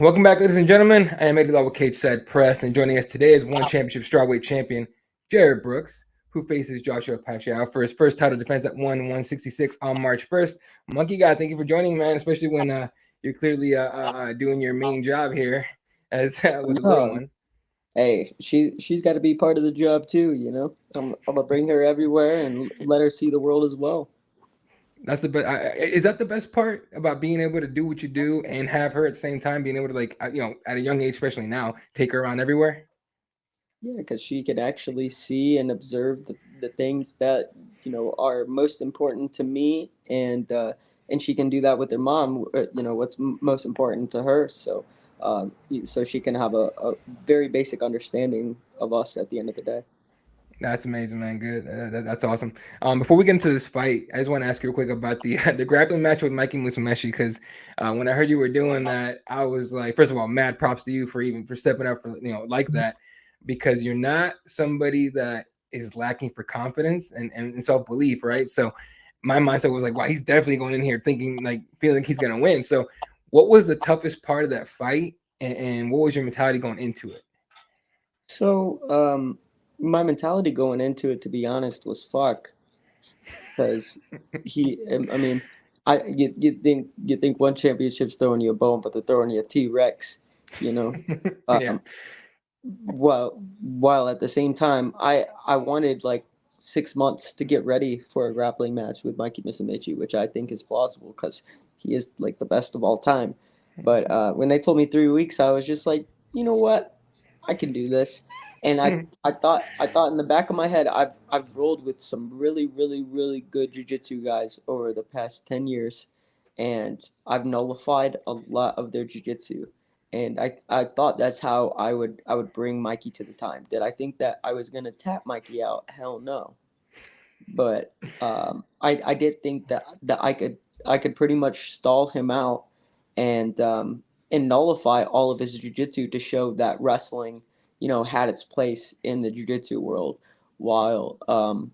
Welcome back, ladies and gentlemen. I am Eddie Law with Cage Side Press, and joining us today is one championship strawweight champion, Jared Brooks, who faces Joshua Pacio for his first title defense at 166 on March 1st. Monkey God, thank you for joining, man, especially when you're clearly doing your main job here as with the little one. Hey, she's got to be part of the job too, you know. I'm gonna bring her everywhere and let her see the world as well. That's the best. Is that the best part about being able to do what you do and have her at the same time, being able to at a young age, especially now, take her around everywhere? Yeah, because she can actually see and observe the things that are most important to me, and she can do that with her mom. What's most important to her. So she can have a very basic understanding of us at the end of the day. That's amazing, man. Good. That's awesome. Before we get into this fight, I just want to ask you real quick about the the grappling match with Mikey Musumeci because when I heard you were doing that, I was like, first of all, mad props to you for stepping up for like that because you're not somebody that is lacking for confidence and self belief, right? So my mindset was like, wow, he's definitely going in here thinking like feeling he's gonna win. So what was the toughest part of that fight, and what was your mentality going into it? So my mentality going into it, to be honest, was fuck. Because I mean, you think one championship's throwing you a bone, but they're throwing you a T-Rex, you know. Yeah. Um, while at the same time, I wanted like 6 months to get ready for a grappling match with Mikey Musumeci, which I think is plausible because he is like the best of all time. But when they told me 3 weeks, I was just like, you know what, I can do this. And I thought in the back of my head, I've rolled with some really good jujitsu guys over the past 10 years, and I've nullified a lot of their jujitsu. And I thought that's how I would bring Mikey to the time. Did I think that I was gonna tap Mikey out? Hell no. But I did think that I could pretty much stall him out and and nullify all of his jujitsu to show that wrestling, had its place in the jujitsu world. While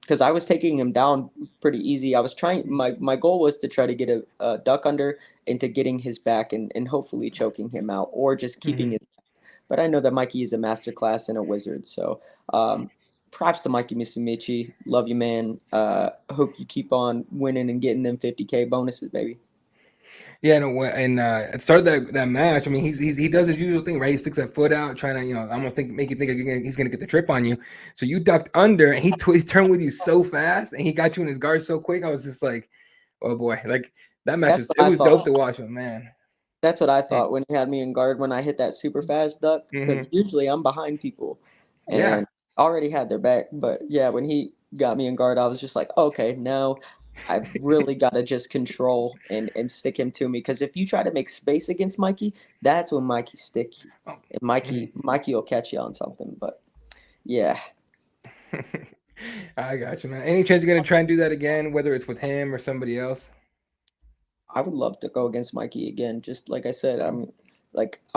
because I was taking him down pretty easy. I was trying my goal was to try to get a duck under into getting his back and hopefully choking him out or just keeping Mhm. his. But I know that Mikey is a masterclass and a wizard. So um, props to Mikey Musumeci. Love you, man. Hope you keep on winning and getting them 50K bonuses, baby. Yeah, no, and at the start of that match, I mean, he does his usual thing, right? He sticks that foot out, trying to almost make you think he's gonna get the trip on you. So you ducked under, and he turned with you so fast, and he got you in his guard so quick. I was just like, oh boy, like that match That's was what it I was dope to thought. watch, but man. That's what I Mm. thought when he had me in guard when I hit that super fast duck. Because Mhm. usually I'm behind people, Yeah. and already had their back. But yeah, when he got me in guard, I was just like, okay, now I've really got to just control and stick him to me. Because if you try to make space against Mikey, that's when Mikey stick you, Oh. and Mhm. Mikey will catch you on something. But yeah, I got you, man. Any chance you're gonna try and do that again, whether it's with him or somebody else? I would love to go against Mikey again. Just like I said, I'm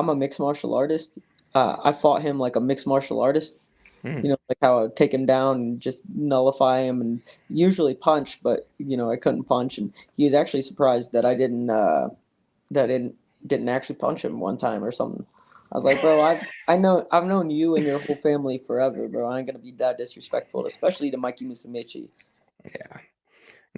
a mixed martial artist. I fought him like a mixed martial artist. Mhm. Like how I would take him down and just nullify him and usually punch, but I couldn't punch, and he was actually surprised that I didn't actually punch him one time or something. I was like, bro, I've known you and your whole family forever, bro. I ain't gonna be that disrespectful, especially to Mikey Musumeci. Yeah.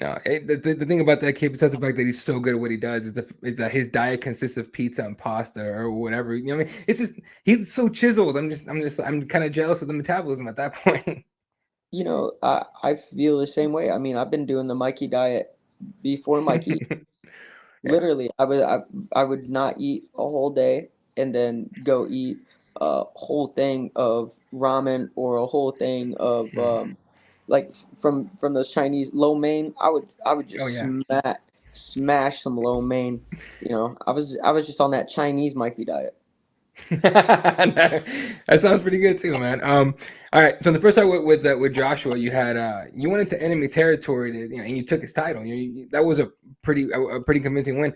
No, the thing about that kid, besides the fact that he's so good at what he does, is that his diet consists of pizza and pasta or whatever. You know what I mean? It's just he's so chiseled. I'm kind of jealous of the metabolism at that point. I feel the same way. I mean, I've been doing the Mikey diet before Mikey. Yeah. Literally, I would not eat a whole day and then go eat a whole thing of ramen or a whole thing of Mm. like from those Chinese lo mein. I would Oh just yeah. smash some lo mein. I was just on that Chinese Mikey diet. That sounds pretty good too, man. All right. So the first time with Joshua, you went into enemy territory, and you took his title. That was a pretty convincing win.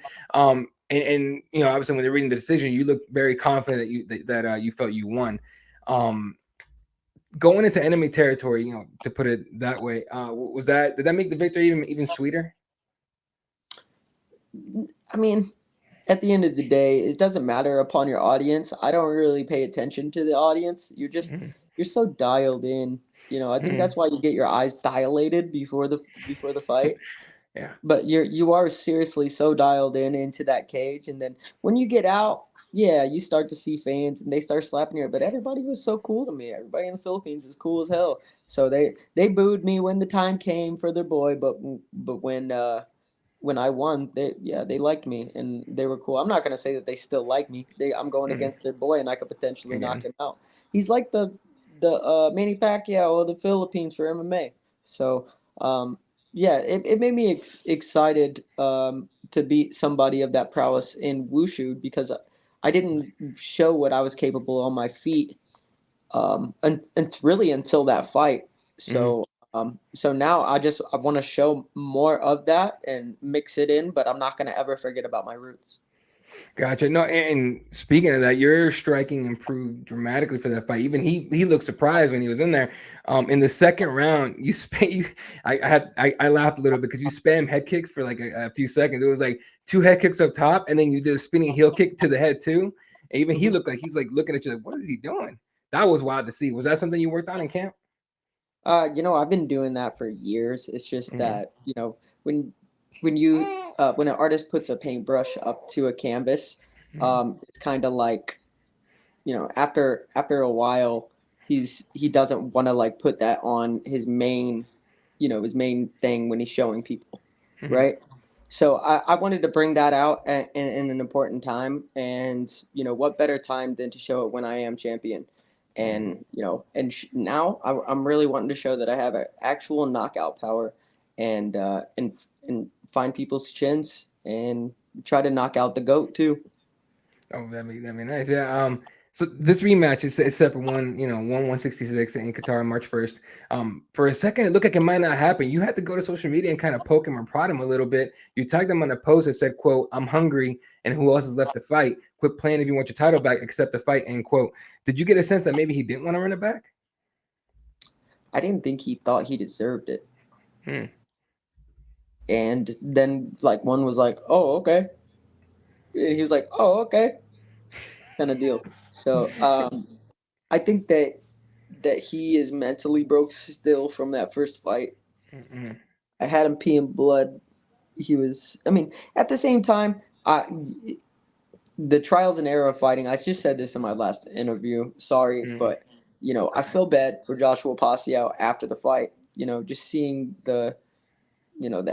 And obviously when they're reading the decision, you look very confident that you felt you won. Um, Going into enemy territory, to put it that way, did that make the victory even sweeter? I mean, at the end of the day, it doesn't matter upon your audience. I don't really pay attention to the audience. Mm-hmm. You're so dialed in. I think Mm-hmm. that's why you get your eyes dilated before the fight. Yeah. But you are seriously so dialed in into that cage, and then when you get out, yeah, you start to see fans and they start slapping you. But everybody was so cool to me. Everybody in the Philippines is cool as hell. So they booed me when the time came for their boy, but when I won, they liked me and they were cool. I'm not gonna say that they still like me. I'm going Mm-hmm. against their boy and I could potentially knock Again. him out. He's like the Manny Pacquiao of the Philippines for MMA. So yeah, it made me excited to beat somebody of that prowess in wushu because I didn't show what I was capable on my feet and really until that fight. Mm-hmm. So now I want to show more of that and mix it in, but I'm not gonna ever forget about my roots. Gotcha. No, and speaking of that, your striking improved dramatically for that fight. Even he looked surprised when he was in there. In the second round, you spam. I laughed a little bit because you spam head kicks for like a few seconds. It was like two head kicks up top, and then you did a spinning heel kick to the head too. And even he Mhm. looked like he's like looking at you like, what is he doing? That was wild to see. Was that something you worked on in camp? I've been doing that for years. It's just Mm-hmm. that, when when an artist puts a paintbrush up to a canvas, Mm-hmm. it's kind of like, after a while, he doesn't want to like put that on his main thing when he's showing people, Mm-hmm. right? So I wanted to bring that out in an important time, and what better time than to show it when I am champion, and now I'm really wanting to show that I have an actual knockout power, and find people's chins and try to knock out the goat too. Oh, that'd be nice. Yeah. So this rematch is set for 1/166 in Qatar, March 1st. For a second, it looked like it might not happen. You had to go to social media and kind of poke him or prod him a little bit. You tagged him on a post that said, "quote I'm hungry, and who else is left to fight? Quit playing if you want your title back, accept the fight." End quote. Did you get a sense that maybe he didn't want to run it back? I didn't think he thought he deserved it. Hmm. And then like one was like, "Oh, okay." He was like, "Oh, okay," kind of deal. So I think that he is mentally broke still from that first fight. Mm-mm. I had him peeing blood. He was. I mean, at the same time, the trials and error of fighting. I just said this in my last interview. Sorry, Mm-mm. but I feel bad for Joshua Pacio after the fight. Just seeing the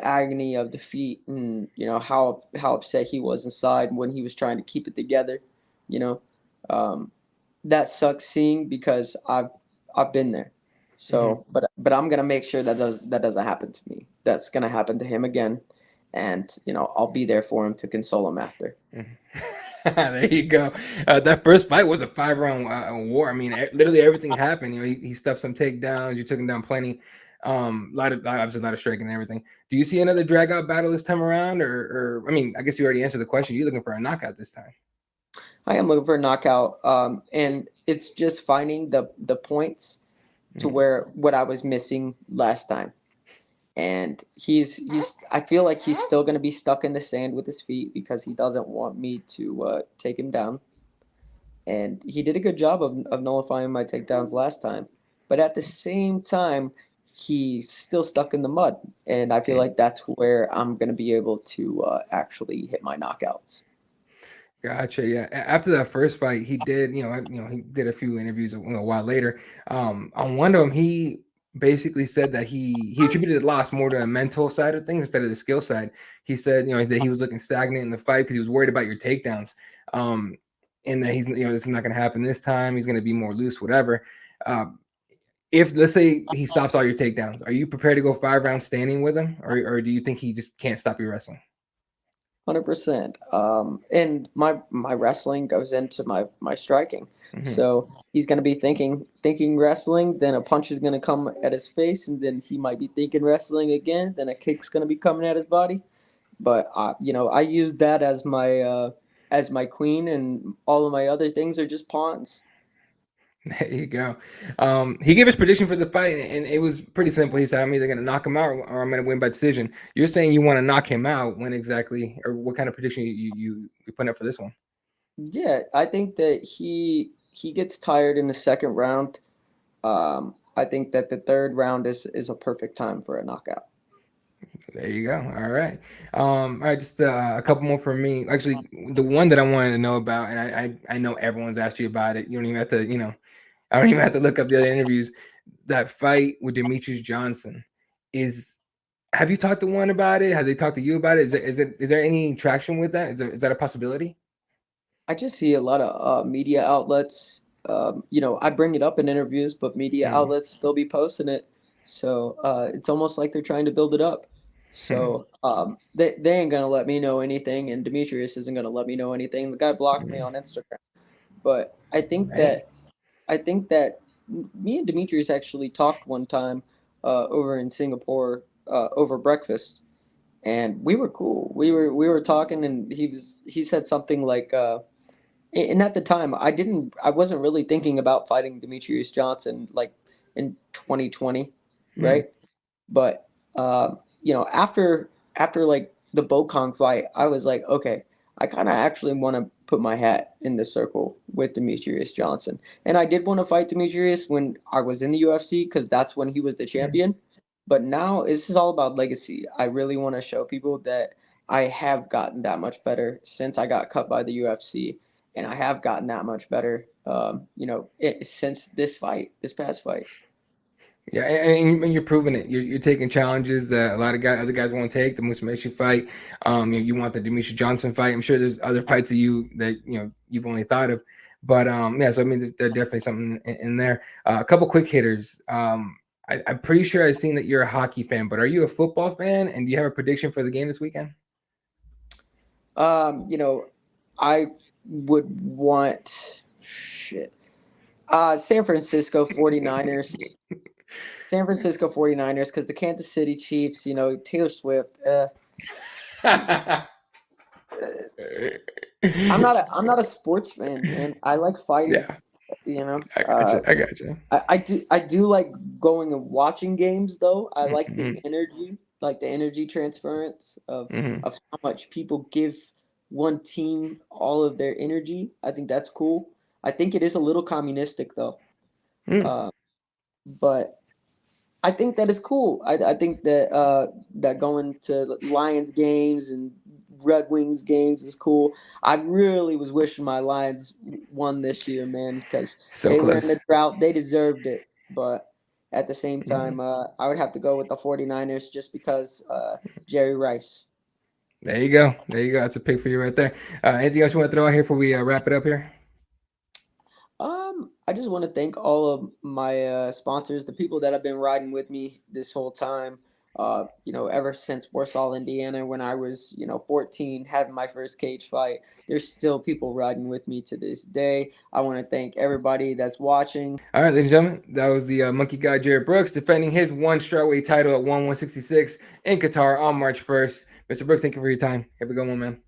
agony of defeat, and how upset he was inside when he was trying to keep it together. You know, um, that sucks seeing because I've been there. Mm-hmm. So, but I'm gonna make sure that doesn't happen to me. That's gonna happen to him again, and I'll be there for him to console him after. Mhm. There you go. That first fight was a 5 round war. I mean, literally everything happened. He stuffed some takedowns. You took him down plenty. Obviously a lot of striking and everything. Do you see another drag out battle this time around, or I mean, I guess you already answered the question. You're looking for a knockout this time. I am looking for a knockout, and it's just finding the points to Mhm. where what I was missing last time. And he's I feel like he's still going to be stuck in the sand with his feet because he doesn't want me to take him down, and he did a good job of nullifying my takedowns last time, but at the same time he's still stuck in the mud, and I feel Mhm. like that's where I'm going to be able to actually hit my knockouts. Gotcha. Yeah. After that first fight, he did. He did a few interviews a while later. On one of them, he basically said that he attributed the loss more to a mental side of things instead of the skill side. He said, that he was looking stagnant in the fight because he was worried about your takedowns. Um, and that this is not going to happen this time. He's going to be more loose, whatever. Um, if let's say he stops all your takedowns, are you prepared to go 5 rounds standing with him, or do you think he just can't stop your wrestling? 100%. And my wrestling goes into my striking. Hmm. So he's gonna be thinking wrestling, then a punch is gonna come at his face, and then he might be thinking wrestling again. Then a kick's gonna be coming at his body. But I use that as my queen, and all of my other things are just pawns. There you go. He gave his prediction for the fight, and it was pretty simple. He said, "I'm either going to knock him out or I'm going to win by decision." You're saying you want to knock him out. When exactly, or what kind of prediction you putting up for this one? Yeah, I think that he gets tired in the second round. I think that the third round is a perfect time for a knockout. There you go. All right. All right. Just a couple more for me. Actually, the one that I wanted to know about, and I know everyone's asked you about it. You don't even have to, I don't even have to look up the other interviews. That fight with Demetrious Johnson is. Have you talked to one about it? Has they talked to you about it? Is there any traction with that? Is that a possibility? I just see a lot of media outlets. I bring it up in interviews, but media Mm. outlets still be posting it. So it's almost like they're trying to build it up. So they ain't gonna let me know anything, and Demetrius isn't gonna let me know anything. The guy blocked me on Instagram. But Hey. I think that me and Demetrius actually talked one time over in Singapore over breakfast, and we were cool. We were talking, and he said something like. And at the time, I wasn't really thinking about fighting Demetrius Johnson like in 2020, Hmm. right? But after like the Bokong fight, I was like, okay, I kind of actually want to put my hat in the circle with Demetrius Johnson, and I did want to fight Demetrius when I was in the UFC because that's when he was the champion. But now this is all about legacy. I really want to show people that I have gotten that much better since I got cut by the UFC, and I have gotten that much better. Since this past fight. Yeah, and you're proving it. You're taking challenges that a lot of other guys won't take. The Musumeci fight, you want the Demetrious Johnson fight. I'm sure there's other fights of you that you've only thought of, but yeah. So I mean, there's definitely something in there. A couple quick hitters. I'm pretty sure I've seen that you're a hockey fan, but are you a football fan? And do you have a prediction for the game this weekend? Um, you know, I would want shit. San Francisco 49ers. San Francisco 49ers because the Kansas City Chiefs, Taylor Swift. I'm not a sports fan, man. I like fighting, Yeah, you know. I got you. I got you. I do like going and watching games though. I like the Mm-hmm. energy, like the energy transference of Mm-hmm. of how much people give one team all of their energy. I think that's cool. I think it is a little communistic though. Mm. Uh, but I think that is cool. I think that going to Lions games and Red Wings games is cool. I really was wishing my Lions won this year, man, because So they were in close. the drought. They deserved it. But at the same Mhm. time, I would have to go with the 49ers just because Jerry Rice. There you go. There you go. That's a pick for you right there. Anything else you want to throw out here before we wrap it up here? I just want to thank all of my sponsors, the people that have been riding with me this whole time. Ever since Warsaw, Indiana, when I was, 14, having my first cage fight. There's still people riding with me to this day. I want to thank everybody that's watching. All right, ladies and gentlemen, that was the monkey guy Jared Brooks defending his one strawweight title at 166 in Qatar on March 1st. Mr. Brooks, thank you for your time. Have a good one, man.